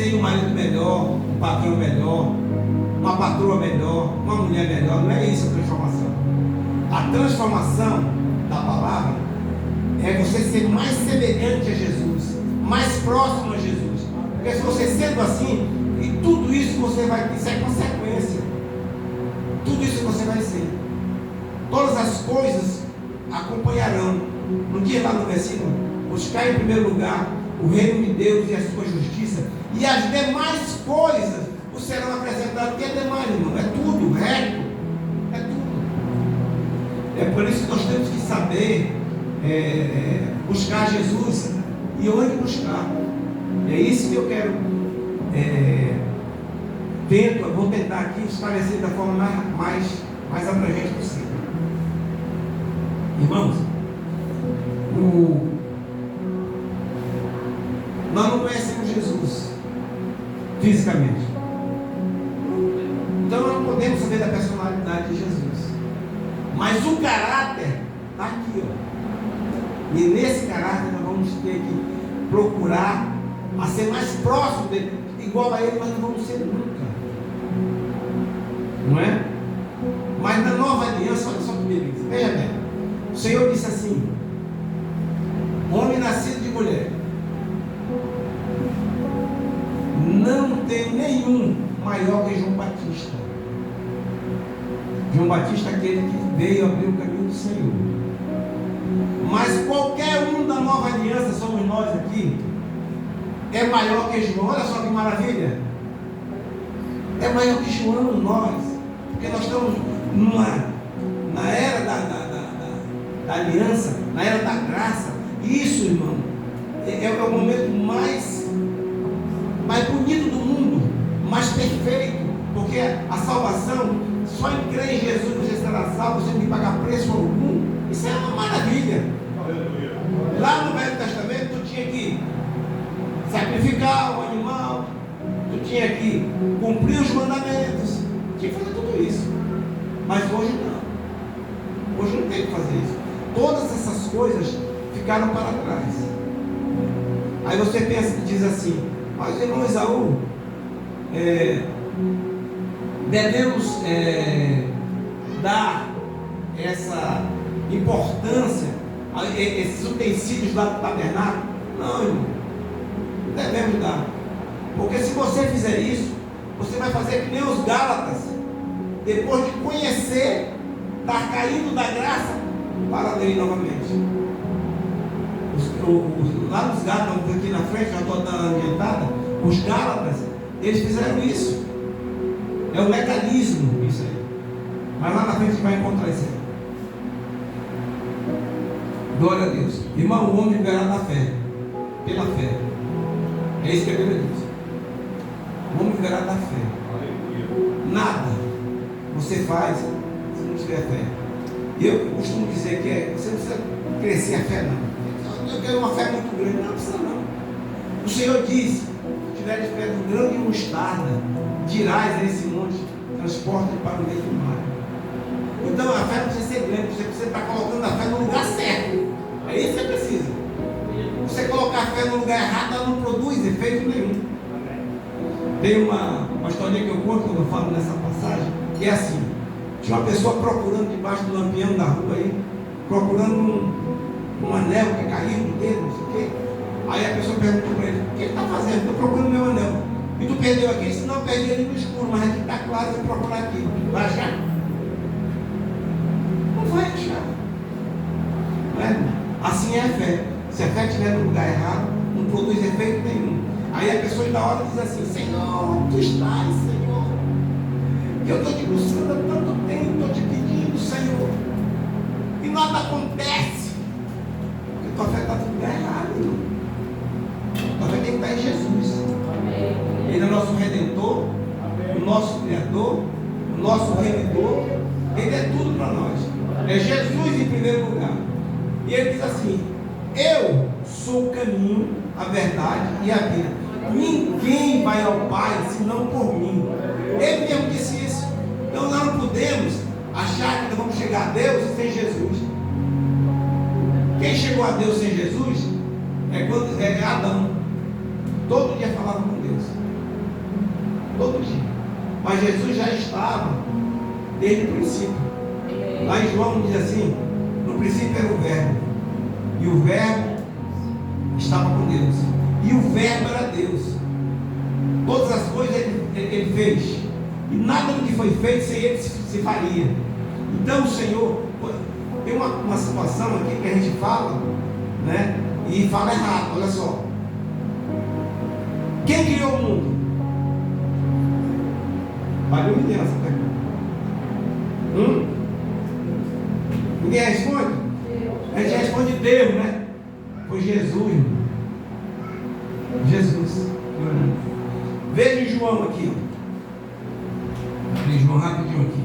você e um marido melhor, um patrão melhor, uma patroa melhor, uma mulher melhor. Não é isso a transformação. A transformação da palavra é você ser mais semelhante a Jesus, mais próximo a Jesus. Porque se você sendo assim, e tudo isso você vai ter, isso é consequência. Tudo isso você vai ser. Todas as coisas acompanharão. No dia lá no versículo, buscar em primeiro lugar o reino de Deus e a sua justiça, e as demais coisas vos serão acrescentadas. O que é demais, irmão? É tudo, resto. É tudo. É por isso que nós temos que saber buscar Jesus e onde buscar. É isso que eu quero. Vou tentar aqui esclarecer da forma mais abrangente possível. Irmãos, nós não conhecemos Jesus fisicamente, então nós não podemos saber da personalidade de Jesus, mas o caráter está aqui, ó. E nesse caráter nós vamos ter que procurar a ser mais próximo dele, igual a ele, mas não vamos ser nunca, não é? Mas na nova aliança, olha só comigo, veja bem, o Senhor disse assim: homem nascido de mulher não tem nenhum maior que João Batista. João Batista é aquele que veio abrir o caminho do Senhor. Mas qualquer um da nova aliança, somos nós aqui, é maior que João. Olha só que maravilha. É maior que João, nós. Porque nós estamos na era da aliança, na era da graça. Isso, irmão, é o momento mais bonito do mundo, mais perfeito, porque a salvação, só em crer em Jesus você será salvo, sem pagar preço algum. Isso é uma maravilha. Lá no Velho Testamento tu tinha que sacrificar um animal, tu tinha que cumprir os mandamentos, tinha que fazer tudo isso. Mas hoje não. Hoje não tem que fazer isso. Todas essas coisas ficaram para trás. Aí você pensa e diz assim: mas irmão Esaú, devemos dar essa importância a esses utensílios lá do tabernáculo? Não, irmão, não devemos dar, porque se você fizer isso, você vai fazer que nem os Gálatas, depois de conhecer, estar caindo da graça para a lei novamente. Lá nos Gálatas, aqui na frente, já estou dando adiantada, os Gálatas, eles fizeram isso. É um mecanismo isso aí. Mas lá na frente a gente vai encontrar isso aí. Glória a Deus. Irmão, o homem viverá da fé. Pela fé. É isso que a Bíblia diz. O homem viverá da fé. Nada você faz se não tiver fé. Eu costumo dizer que você não precisa crescer a fé, não. Eu quero uma fé muito grande. Não precisa não. O Senhor diz: se tiveres fé do grão de mostarda, dirás a esse monte, transporta-te para o meio do mar. Então a fé não precisa ser grande, você precisa estar colocando a fé no lugar certo. É isso que você precisa. Você colocar a fé no lugar errado, ela não produz efeito nenhum. Tem uma historinha que eu conto quando eu falo nessa passagem, que é assim: tinha uma pessoa procurando debaixo do lampião da rua aí, procurando um anel que caiu do dedo, não sei o quê. Aí a pessoa perguntou para ele: o que ele está fazendo? Estou procurando meu anel. E tu perdeu aqui? Se não, eu perdi ele no escuro, mas aqui está claro, eu vou procurar aqui. Vai achar? Não vai achar. Não é? Assim é a fé. Se a fé estiver no lugar errado, não produz efeito nenhum. Aí a pessoa da hora diz assim: Senhor, tu estás, Senhor. Eu estou te buscando há tanto tempo, estou te pedindo, Senhor. E nada acontece. Porque tua fé está no lugar errado, irmão. Tua fé tem que estar em Jesus. Ele é o nosso Redentor, o nosso Criador, o nosso Remidor. Ele é tudo para nós. É Jesus em primeiro lugar. E ele diz assim: eu sou o caminho, a verdade e a vida. Ninguém vai ao Pai senão por mim. Ele mesmo disse isso. Então nós não podemos achar que nós vamos chegar a Deus sem Jesus. Quem chegou a Deus sem Jesus é Adão. Todo dia falava com Deus. todo dia. Mas Jesus já estava desde o princípio. Lá em João diz assim: no princípio era o Verbo, e o Verbo estava com Deus, e o Verbo era Deus. Todas as coisas ele fez, e nada do que foi feito sem ele se faria. Então o Senhor, tem uma situação aqui que a gente fala, né? E fala errado. Olha só, quem criou o mundo? Valeu me essa pergunta. Ninguém responde? A gente responde Deus, né? Foi Jesus, irmão. Jesus. Veja em João aqui. Veja João rapidinho aqui.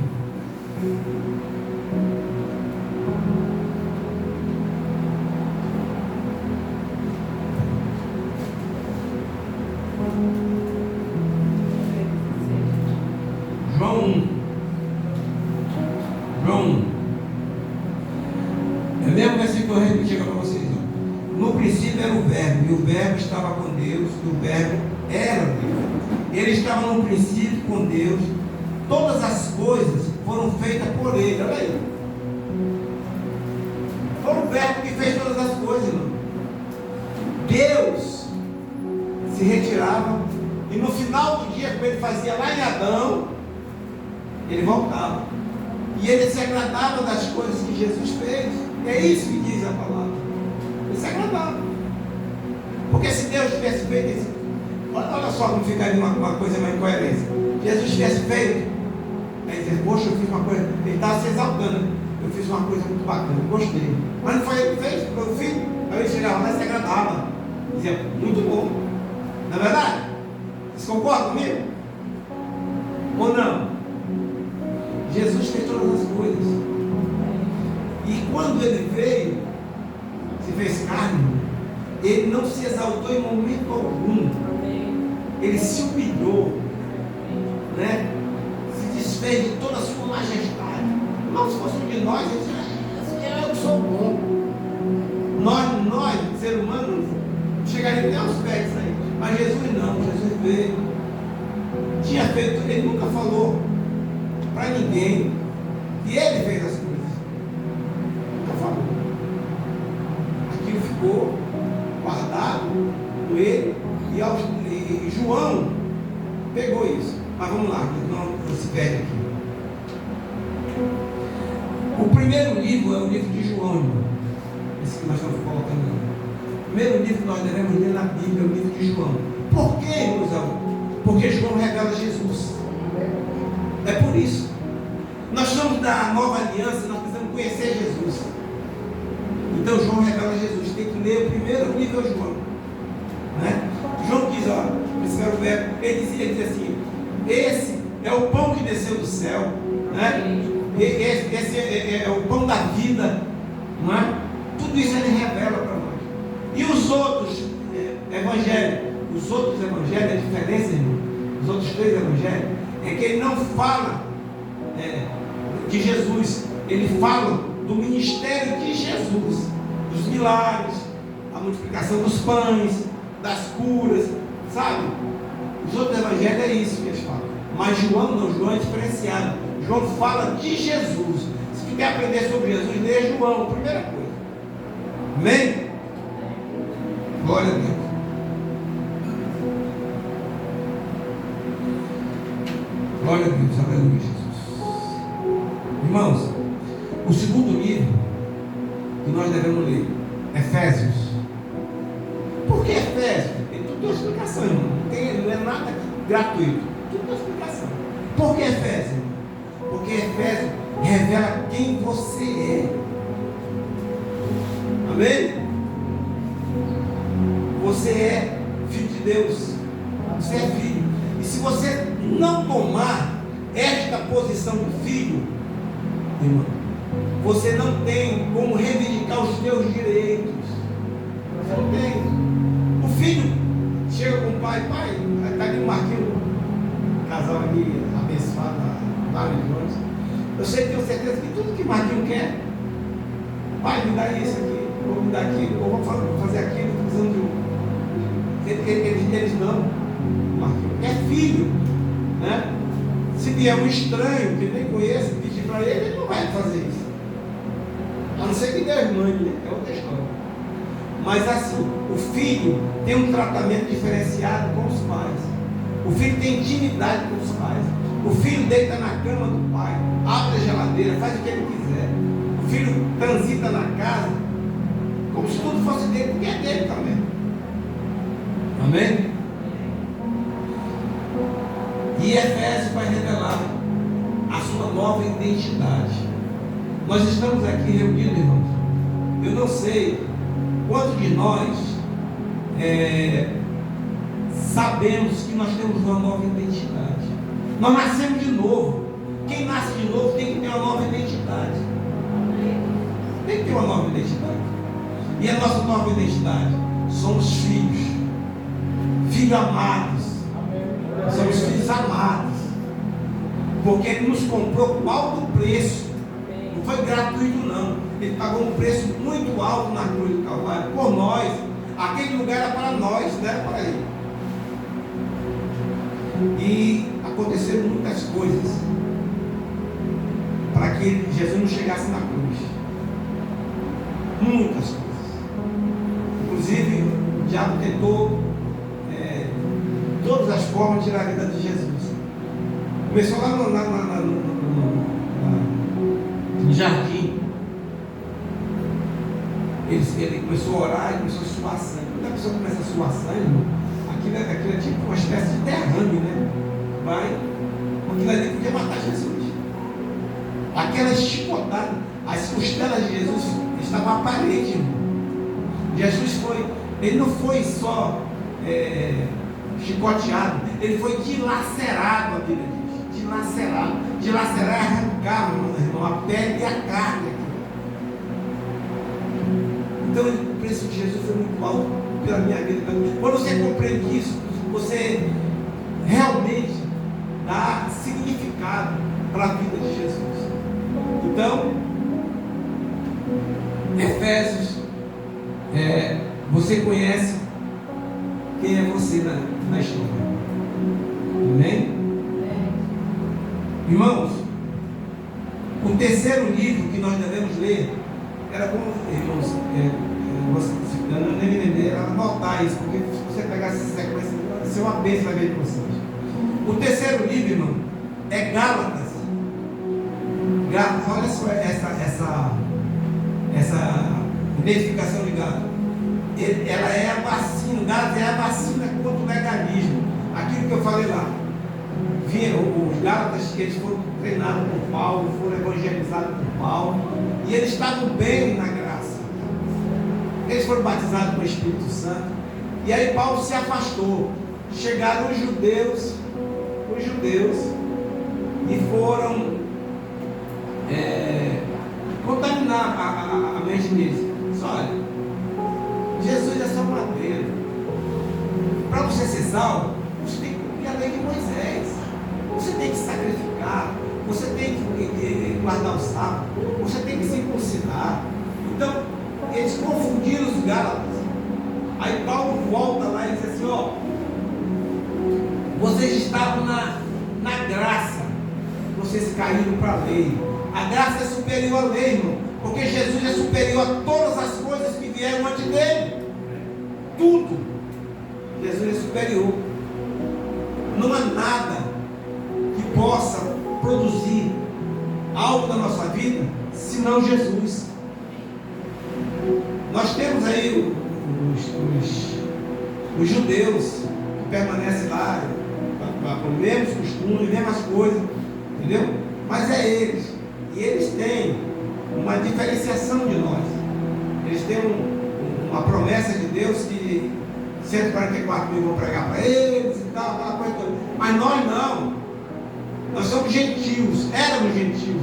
João 1. É o mesmo versículo que eu repeti para vocês. No princípio era o Verbo, e o Verbo estava com Deus, e o Verbo era Deus. Ele estava no princípio com Deus. Todas as coisas foram feitas por Ele. Olha aí. Foi o Verbo que fez todas as coisas, irmão. Deus se retirava, e no final do dia, como ele fazia lá em Adão, ele voltava. E ele se agradava das coisas que Jesus fez. É isso que diz a palavra. Ele se agradava. Porque se Deus tivesse feito isso, olha só como ficaria uma coisa mais incoerência. Jesus tivesse feito, aí dizer, poxa, eu fiz uma coisa, ele estava se exaltando. Eu fiz uma coisa muito bacana, eu gostei. Mas não foi ele que fez, foi o filho. Aí ele chegava lá e se agradava. Dizia, muito bom. Não é verdade? Vocês concordam comigo? Ou não? Jesus fez todas as coisas. E quando ele veio, se fez carne, ele não se exaltou em momento algum. Ele se humilhou, né? Se desfez de toda a sua majestade. Não, se fosse um de nós, ele dizia, eu sou bom. Nós, ser humano, chegaríamos até aos pés aí. Mas Jesus não, Jesus veio. Tinha feito, ele nunca falou para ninguém que ele fez as coisas. Nunca falou. Aquilo ficou guardado com ele, e João pegou isso. Mas vamos lá, não se perde aqui. O primeiro livro é o livro de João, irmão. Esse que nós estamos colocando aqui. O primeiro livro que nós devemos ler na Bíblia é o livro de João. Por quê, irmãos? Porque João revela Jesus. É por isso. Nós somos da nova aliança, nós precisamos conhecer Jesus. Então João revela Jesus. Tem que ler o primeiro livro de João, né? João diz, ele dizia assim: esse é o pão que desceu do céu, né? Esse é o pão da vida, não é? Tudo isso ele revela para nós. E os outros evangelhos, a diferença, irmão, os outros três evangelhos, é que ele não fala de Jesus, ele fala do ministério de Jesus, dos milagres, a multiplicação dos pães, das curas, sabe? Os outros evangelhos é isso que eles falam. Mas João não, João é diferenciado. João fala de Jesus. Se tu quer aprender sobre Jesus, lê João, primeira coisa. Amém? Glória a Deus. Glória a Deus, aleluia, Jesus. Irmãos, o segundo livro que nós devemos ler, Efésios. Por que Efésios? Tem tudo uma explicação, irmão. Não é nada gratuito. Tudo uma explicação. Por que Efésios? Porque Efésios revela quem você é. Amém? Você é filho de Deus. Você é filho. E se você não tomar esta posição de filho, irmão, você não tem como reivindicar os seus direitos. Você não tem. O filho chega com o pai, está ali o Marquinhos, casal ali abençoado, maravilhoso. Eu sei, tenho certeza que tudo que Marquinhos quer, pai, me dá isso aqui, vou me dar aquilo, ou vou fazer aquilo, estou precisando de um. Eles não. Marquinhos é filho. né? Se vier um estranho que nem conhece, pedir para ele, ele não vai fazer isso. A não ser que Deus mande, né? É outra história. Mas assim, o filho tem um tratamento diferenciado com os pais. O filho tem intimidade com os pais. O filho deita na cama do pai, abre a geladeira, faz o que ele quiser. O filho transita na casa como se tudo fosse dele, porque é dele também. Amém? E Efésios vai revelar a sua nova identidade. Nós estamos aqui reunidos, irmãos. Eu não sei quantos de nós sabemos que nós temos uma nova identidade. Nós nascemos de novo. Quem nasce de novo tem que ter uma nova identidade. Tem que ter uma nova identidade. E a nossa nova identidade? Somos filhos. Filhos amados. Somos filhos amados. Porque Ele nos comprou com alto preço. Não foi gratuito não. Ele pagou um preço muito alto na cruz do Calvário. Por nós. Aquele lugar era para nós, não era para Ele. E aconteceram muitas coisas para que Jesus não chegasse na cruz. Muitas coisas. Inclusive, o diabo tentou todas as formas de tirar a vida de Jesus. Começou lá no jardim. Ele começou a orar e começou a suar sangue. Quando a pessoa começa a suar sangue, aquilo é tipo uma espécie de derrame, né? Aquilo ali podia matar Jesus. Aquela chicotada, as costelas de Jesus estavam à parede, irmão. Jesus ele não foi só chicoteado, ele foi dilacerado, a Bíblia diz. Dilacerado. Dilacerar é arrancar, irmão, a pele e a carne. Então o preço de Jesus foi muito alto pela minha vida. Quando você compreende isso, você realmente dá significado para a vida de Jesus. Então, Efésios, você conhece quem é você na história. Amém? Irmãos, o terceiro livro que nós devemos ler era como, irmãos, eu não me lembrei, era anotar isso, porque se você pegar essa sequência, vai ser uma bênção na vida de vocês. O terceiro livro, irmão, é Gálatas. Olha só essa identificação de Gálatas. Ela é a vacina, Gálatas é a vacina contra o legalismo. Aquilo que eu falei lá. Os Gálatas, eles foram treinados por Paulo, foram evangelizados por Paulo, e eles estavam bem na graça. Eles foram batizados com o Espírito Santo. E aí Paulo se afastou. Chegaram os judeus e foram contaminar a mente deles. Olha, Jesus é só madeira. Para você ser salvo, você tem que cumprir a lei de Moisés. Você tem que sacrificar. Você tem que guardar o sábado. Você tem que circuncidar. Então, eles confundiram os Gálatas. Aí Paulo volta lá e diz assim: vocês estavam na graça, vocês caíram para a lei. A graça é superior à lei, irmão, porque Jesus é superior a todas as coisas que vieram antes dele. Tudo. Jesus é superior. Não há nada que possa produzir algo na nossa vida senão Jesus. Nós temos aí os judeus que permanecem lá com os mesmos costumes, mesmas coisas, entendeu? Mas é eles. E eles têm uma diferenciação de nós. Eles têm uma promessa de Deus que 144 mil vão pregar para eles e tal, aquela coisa toda. Mas nós não. Nós somos gentios, éramos gentios.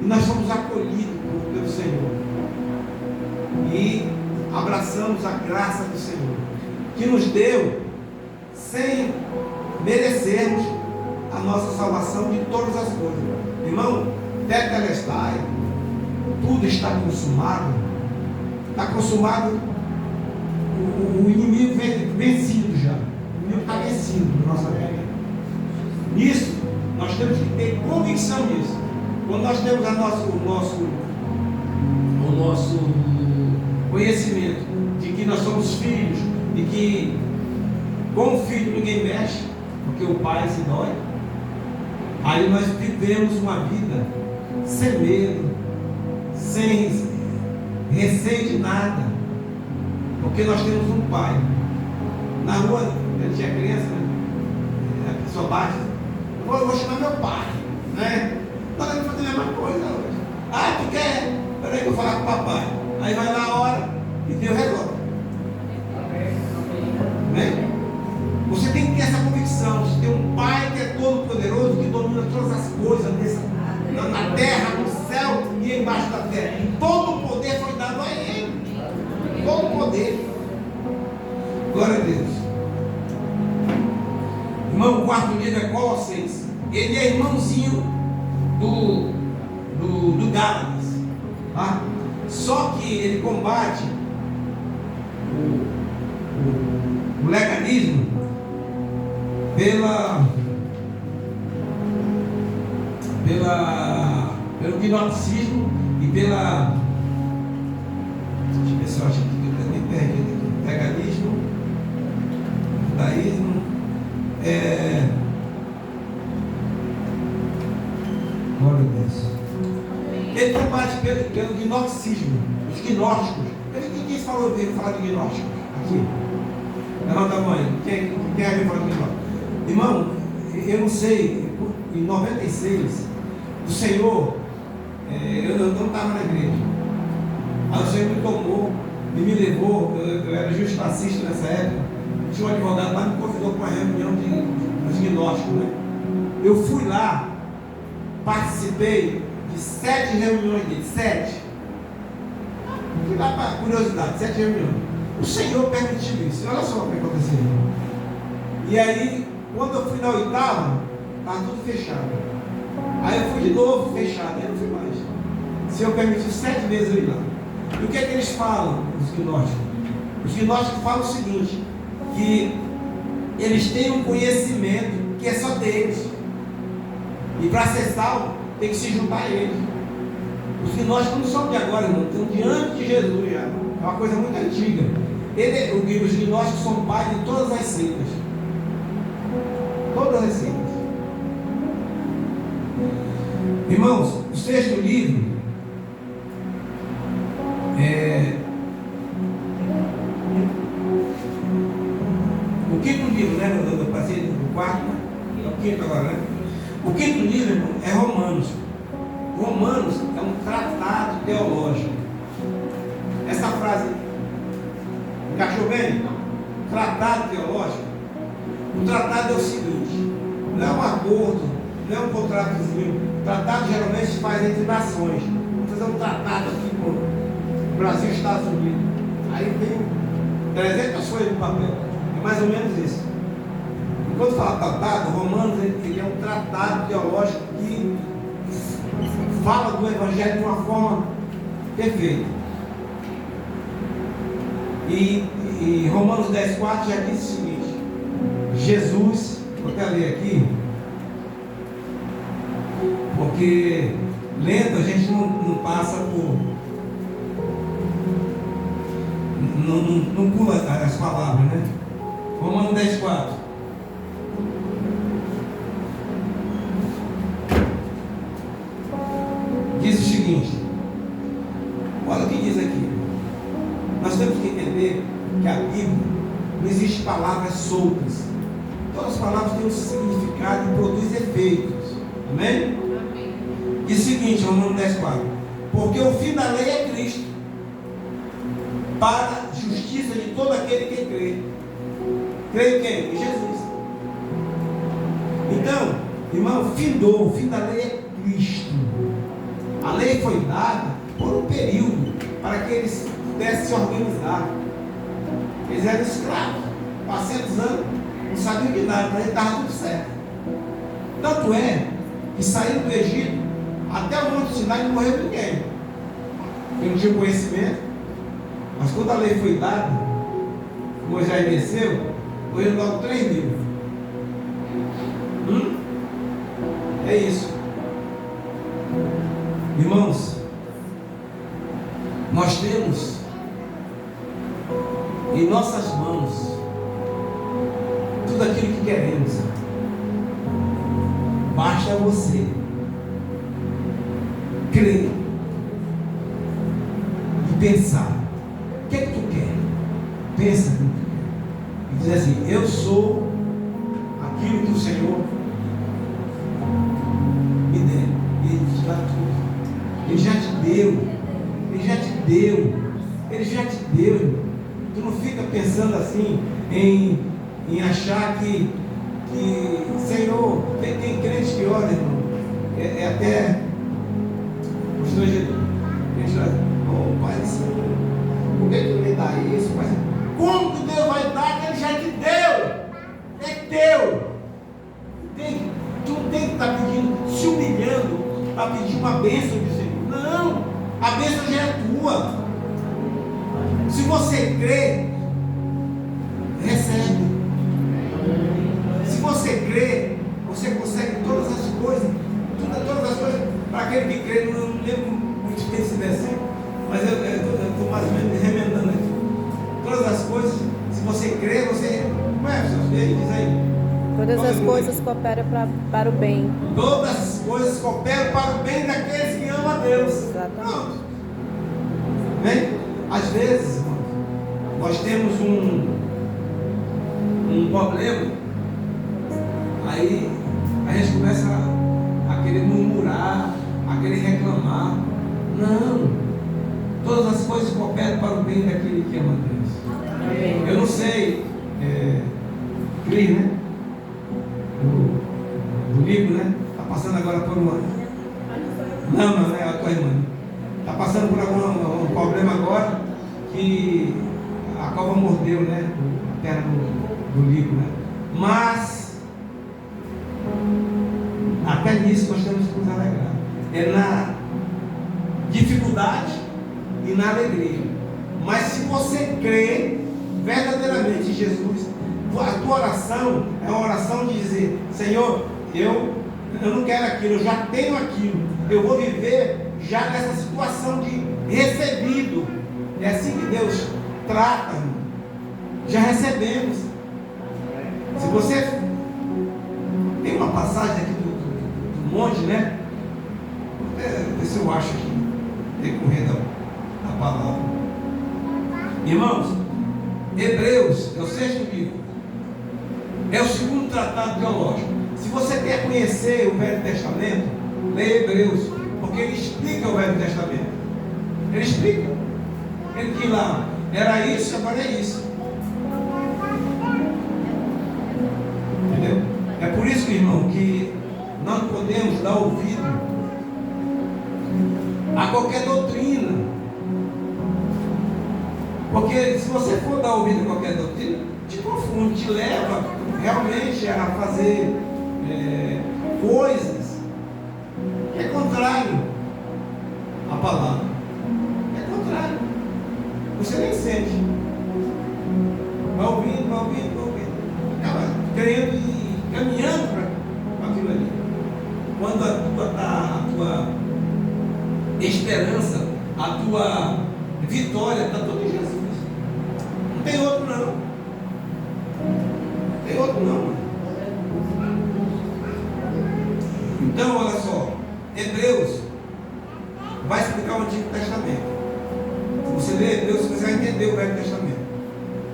E nós somos acolhidos pelo Senhor. E abraçamos a graça do Senhor, que nos deu, sem merecermos, a nossa salvação de todas as coisas. Irmão, tetelestai, tudo está consumado. Está consumado. O inimigo vencido já. O inimigo está vencido na nossa vida. Nisso, nós temos que ter convicção nisso. Quando nós temos o nosso conhecimento de que nós somos filhos, de que com o filho ninguém mexe, porque o pai se dói, aí nós vivemos uma vida sem medo, sem receio de nada, porque nós temos um pai. Na rua, eu tinha criança, né? A pessoa bate, eu vou chamar meu pai, né? Nós vamos fazer a mesma coisa hoje. Ah, tu quer? Peraí que eu vou falar com o papai. Aí vai lá a hora e Deus resolve. Amém? Você tem que ter essa convicção. Você tem um pai que é todo poderoso, que domina todas as coisas na terra, no céu e embaixo da terra. Todo o poder foi dado a ele. Todo o poder. Glória a Deus. Irmão, o quarto livro é Colossenses. Ele é irmãozinho do Gálatas, tá? Só que ele combate o legalismo pelo gnosticismo e pela, deixa eu ver se eu acho que eu me perdi aqui, legalismo, judaísmo, glória a Deus. Ele combate pelo gnosticismo, os gnósticos. Quem falou dele falar de gnósticos? Aqui. Levanta a mão. Quem é que fala de gnósticos? Irmão, eu não sei, em 96, o Senhor, eu não estava na igreja. Aí o Senhor me tomou e me levou, eu era justacista nessa época. Tinha um advogado lá, me convidou para uma reunião dos gnósticos, né? Eu fui lá, participei de 7 reuniões dele, 7. Fui lá para curiosidade, 7 reuniões. O Senhor permitiu isso. Olha só o que aconteceu. E aí, quando eu fui na 8ª, estava tudo fechado. Aí eu fui de novo fechado, aí eu não fui mais. O Senhor permitiu 7 vezes eu ir lá. E o que é que eles falam, os gnósticos? Os gnósticos falam o seguinte, que eles têm um conhecimento que é só deles. E para acessá-lo, tem que se juntar a eles. Os gnósticos não são de agora, irmão, estão diante de Jesus já. É uma coisa muito antiga. Os gnósticos são pais de todas as seitas. Todas as seitas. Irmãos, o 6º livro o 5º livro, né? Eu passei do 4º, é o 5º agora, né? O 5º livro, irmão, é Romanos. Romanos é um tratado teológico. Essa frase encaixou bem? Tratado teológico. O tratado é o seguinte: não é um acordo, não é um contratozinho. O tratado geralmente se faz entre nações. Vamos fazer um tratado aqui com o Brasil e Estados Unidos. Aí tem 300 folhas de papel. É mais ou menos isso. E quando fala tratado, Romanos ele é um tratado teológico que fala do Evangelho de uma forma perfeita. E Romanos 10,4 já diz o seguinte: Jesus, vou até ler aqui, porque lendo a gente não passa por. Não pula as palavras, né? Romanos 10,4. Diz o seguinte: olha o que diz aqui. Nós temos que entender que a Bíblia não existe palavras soltas. Todas as palavras têm um significado e produzem efeitos. Amém? Amém. Diz o seguinte, Romanos 10,4: porque o fim da lei é Cristo, para a justiça de todo aquele que crê. Crê em quem? Em Jesus. Então, irmão, o fim da lei é Cristo. A lei foi dada por um período para que eles pudessem se organizar. Eles eram escravos, 400 anos, não sabiam de nada, mas estava tudo certo. Tanto é que saíram do Egito, até o Monte Sinai não morreu ninguém, porque não tinha conhecimento. Mas quando a lei foi dada, Moisés desceu, morreram logo 3.000. É isso. Irmãos, nós temos em nossas mãos tudo aquilo que queremos. Basta você crer e pensar. O que é que tu quer? Pensa no que tu quer. E dizer assim: eu sou aquilo que o Senhor me der. Ele te dá tudo. Ele já te deu. Ele já te deu. Ele já te deu. Tu não fica pensando assim em achar que Senhor, tem crente que ora, irmão. É até os dois jeito. Oh, Pai, por que tu me dá isso, Pai? Como que Deus vai dar que Ele já te deu? É teu. Tu não tem que estar pedindo, se humilhando para pedir uma bênção do Senhor. Não, a bênção já é tua. Se você crê, recebe. Se você crê, você consegue todas as coisas. Todas as coisas. Para aquele que crê, não lembro muito bem esse versículo, mas eu estou mais ou menos remendando aqui. Todas as coisas, se você crê, você. Como é, pessoal? Diz aí. Todas as coisas cooperam para o bem. Todas as coisas cooperam para o bem daqueles que amam a Deus. Exatamente. Bem, às vezes, irmãos, nós temos um problema, aí a gente começa a querer murmurar, a querer reclamar. Não, todas as coisas cooperam para o bem daquele que ama a Deus. Amém. Eu não sei, Cris, né? Do livro, né? Está passando agora por uma. Não, é a tua irmã. Está passando por um problema agora que a cobra mordeu, né? A perna do livro, né? Mas até nisso nós temos que nos alegrar. É na dificuldade e na alegria. Mas se você crê verdadeiramente em Jesus, a tua oração é uma oração de dizer: Senhor, eu não quero aquilo, eu já tenho aquilo, eu vou viver já nessa situação de recebido. É assim que Deus trata, irmão. Já recebemos. Se você tem uma passagem aqui do monte, né? Ver se eu acho aqui, decorrer da palavra. Irmãos, Hebreus é o 6º livro, é o 2º tratado teológico. Se você quer conhecer o Velho Testamento, leia Hebreus, porque ele explica o Velho Testamento. Ele explica. Ele diz lá, era isso, agora é isso. Entendeu? É por isso, irmão, que nós não podemos dar ouvido a qualquer doutrina. Porque se você for dar ouvido a qualquer doutrina, te confunde, te leva realmente a fazer coisas que é contrário à palavra. É contrário. Você nem sente. Vai ouvindo. Acaba crendo e caminhando para aquilo ali. Quando a tua esperança, a tua vitória está toda em Jesus. Não tem outro não. Tem outro não. Então, olha só, Hebreus vai explicar o Antigo Testamento. Se você ler Hebreus, você vai entender o Velho Testamento.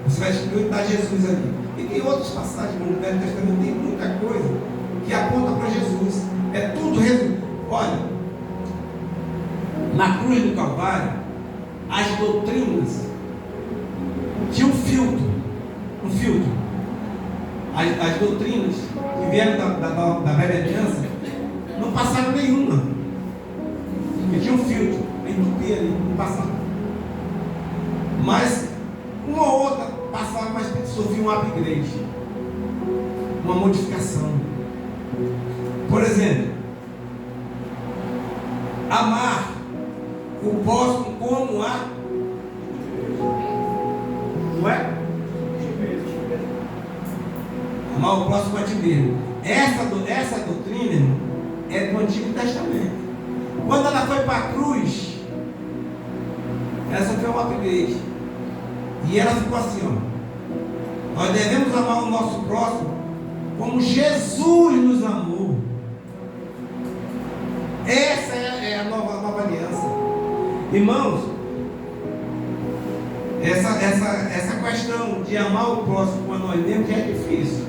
Você vai explicar Jesus ali. E tem outras passagens no Velho Testamento, tem muita coisa que aponta para Jesus. É tudo resumido. Olha, na cruz do Calvário, as doutrinas tinham um filtro. As doutrinas que vieram da velha aliança não passaram nenhuma. Porque tinha um filtro, entupia ali, não passava. Mas uma ou outra passava, mas sofria um upgrade, uma modificação. Por exemplo, amar o próximo como a. Não é? Amar o próximo a ti mesmo. Essa doutrina, irmão, é do Antigo Testamento. Quando ela foi para a cruz, ela sofreu um upgrade. E ela ficou assim, ó. Nós devemos amar o nosso próximo como Jesus nos amou. Essa é a nova aliança. Irmãos, essa questão de amar o próximo como a nós mesmos já é difícil,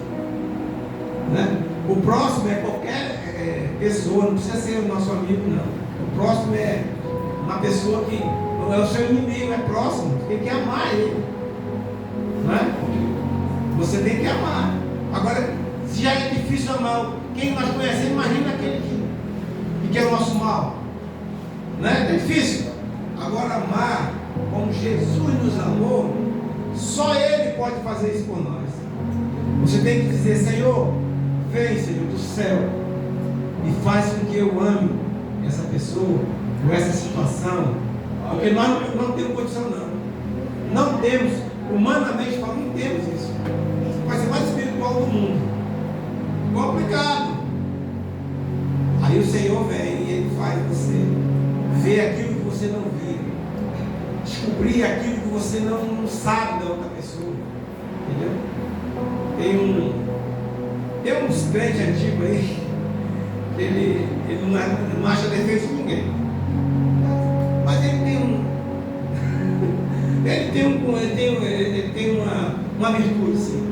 né? O próximo é qualquer pessoa, não precisa ser o nosso amigo, não. O próximo é uma pessoa que é o seu inimigo, é próximo, você tem que amar ele, né? Você tem que amar. Agora, se já é difícil amar quem nós conhecemos, imagina aquele que quer o nosso mal, né? É difícil. Agora, amar como Jesus nos amou, só Ele pode fazer isso por nós. Você tem que dizer: Senhor, vem, Senhor do céu, e faz com que eu ame essa pessoa, ou essa situação, porque nós não temos condição, não temos, humanamente falando, não temos isso. Vai ser mais espiritual do mundo, complicado. Aí o Senhor vem e Ele faz você ver aquilo que você não via, descobrir aquilo que você não sabe da outra pessoa, entendeu? Tem uns crentes antigos aí, ele não acha defeito de ninguém, mas ele tem uma virtude assim.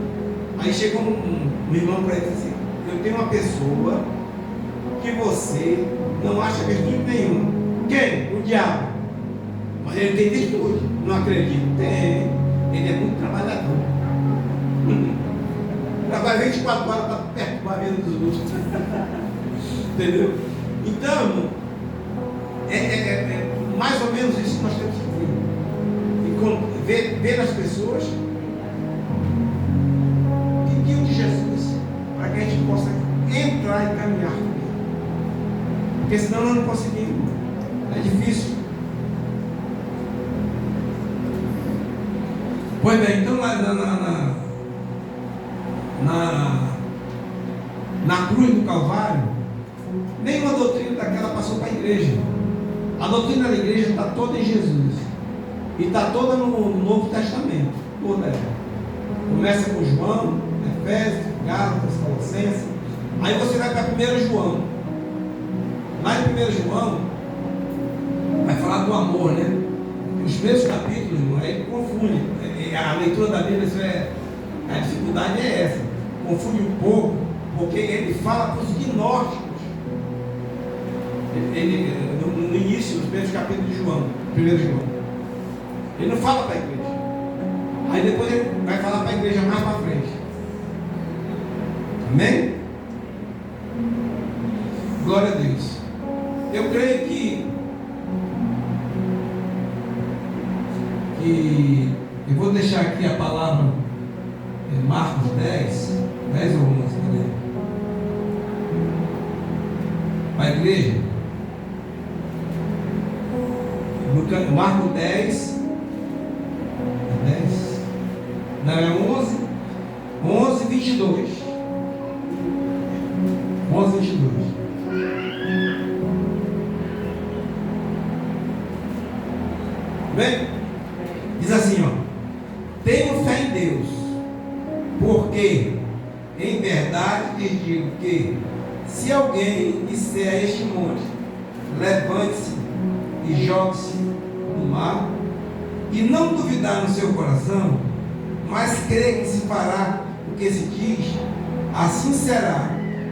Aí chegou um irmão para ele assim: eu tenho uma pessoa que você não acha virtude nenhuma. Quem? O diabo. Mas ele tem virtude. Não acredito. Tem. Ele é muito trabalhador. Trabalha 24 horas para perturbar a vida dos outros. Entendeu? Então, é mais ou menos isso que nós temos que ver. Ver nas pessoas pedir de Jesus, para que a gente possa entrar e caminhar com Ele. Porque senão nós não conseguimos. É difícil. Pois bem, então na cruz do Calvário, nenhuma doutrina daquela passou para a igreja. A doutrina da igreja está toda em Jesus. E está toda no Novo Testamento. Toda ela. Começa com João, Efésios, Gálatas, Colossenses. Aí você vai para 1 João. Lá em 1 João, vai falar do amor, né? Os primeiros capítulos, irmão, aí confunde. A leitura da Bíblia, a dificuldade é essa. Confunde um pouco, porque ele fala para os gnósticos. No início, nos primeiros capítulos de João, 1 João. Ele não fala para a igreja. Aí depois ele vai falar para a igreja mais para frente. Amém? Glória a Deus. Eu creio que eu vou deixar aqui a palavra Marcos 10 ou 11, para a igreja. Marcos 10, não, é 11, 22. 11, 22. Bem, diz assim, ó: tenho fé em Deus, porque em verdade lhes digo que se alguém disser a este monte: levante-se e jogue-se no mar, e não duvidar no seu coração, mas crer que se fará o que se diz, assim será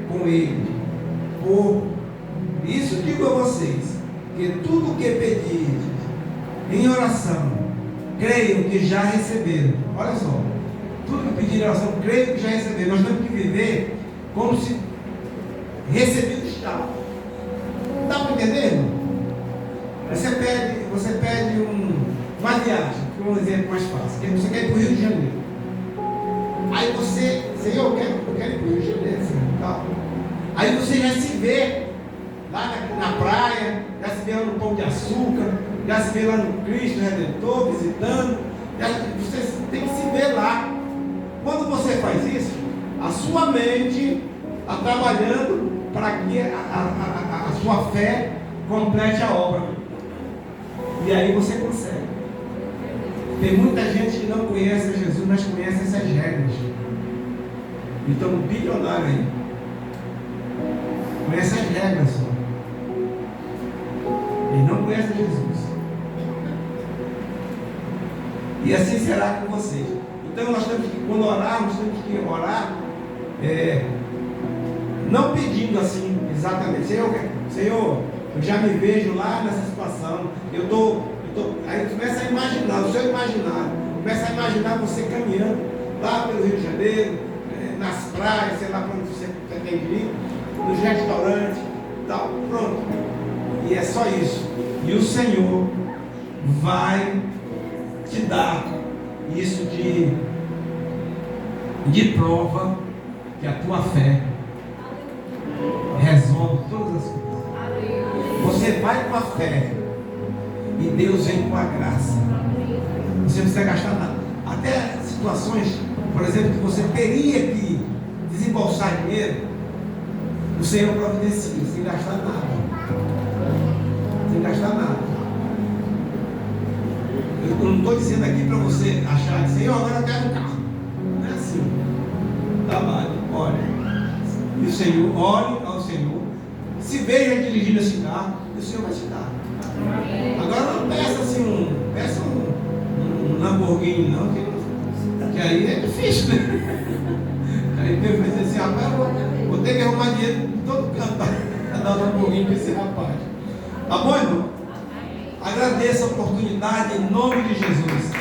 com ele. Por isso digo a vocês, que tudo o que pedirdes em oração, creiam que já receberam. Olha só, tudo que pedir em oração, creiam que já receberam. Nós temos que viver como se recebido está. Dá para entender, irmão? Você pede uma viagem, que é um exemplo mais fácil. Você quer ir para o Rio de Janeiro. Aí você, Senhor, eu quero ir para o Rio de Janeiro, Senhor, tal. Aí você já se vê lá na praia, já se vê lá no Pão de Açúcar, já se vê lá no Cristo Redentor, visitando. Você tem que se ver lá. Quando você faz isso, a sua mente, está trabalhando para que a sua fé complete a obra. E aí você consegue. Tem muita gente que não conhece Jesus, mas conhece essas regras. Então, um bilionário aí conhece as regras só. Ele não conhece Jesus. E assim será com vocês. Então nós temos que, quando orarmos, temos que orar não pedindo assim exatamente, Senhor, eu já me vejo lá nessa situação, aí começa a imaginar, o seu imaginário, começa a imaginar você caminhando lá pelo Rio de Janeiro, nas praias, sei lá para onde você tem que ir, nos restaurantes, tal, pronto. E é só isso. E o Senhor vai te dar isso de prova que a tua fé resolve todas as coisas. Você vai com a fé e Deus vem com a graça. Você não precisa gastar nada. Até situações, por exemplo, que você teria que desembolsar dinheiro, o Senhor providencia, sem gastar nada. Sem gastar nada. Eu não estou dizendo aqui para você achar, Senhor, agora eu quero um carro. Não é assim. Trabalhe, olha. E o Senhor, olhe ao Senhor. Se veja dirigindo esse carro, o Senhor vai te dar. Agora não peça assim peça um Lamborghini não, que aí é difícil, né? Aí Deus vai dizer assim, rapaz, eu vou ter que arrumar dinheiro de todo canto para dar um Lamborghini para esse rapaz. Tá bom, irmão? Agradeça a oportunidade em nome de Jesus.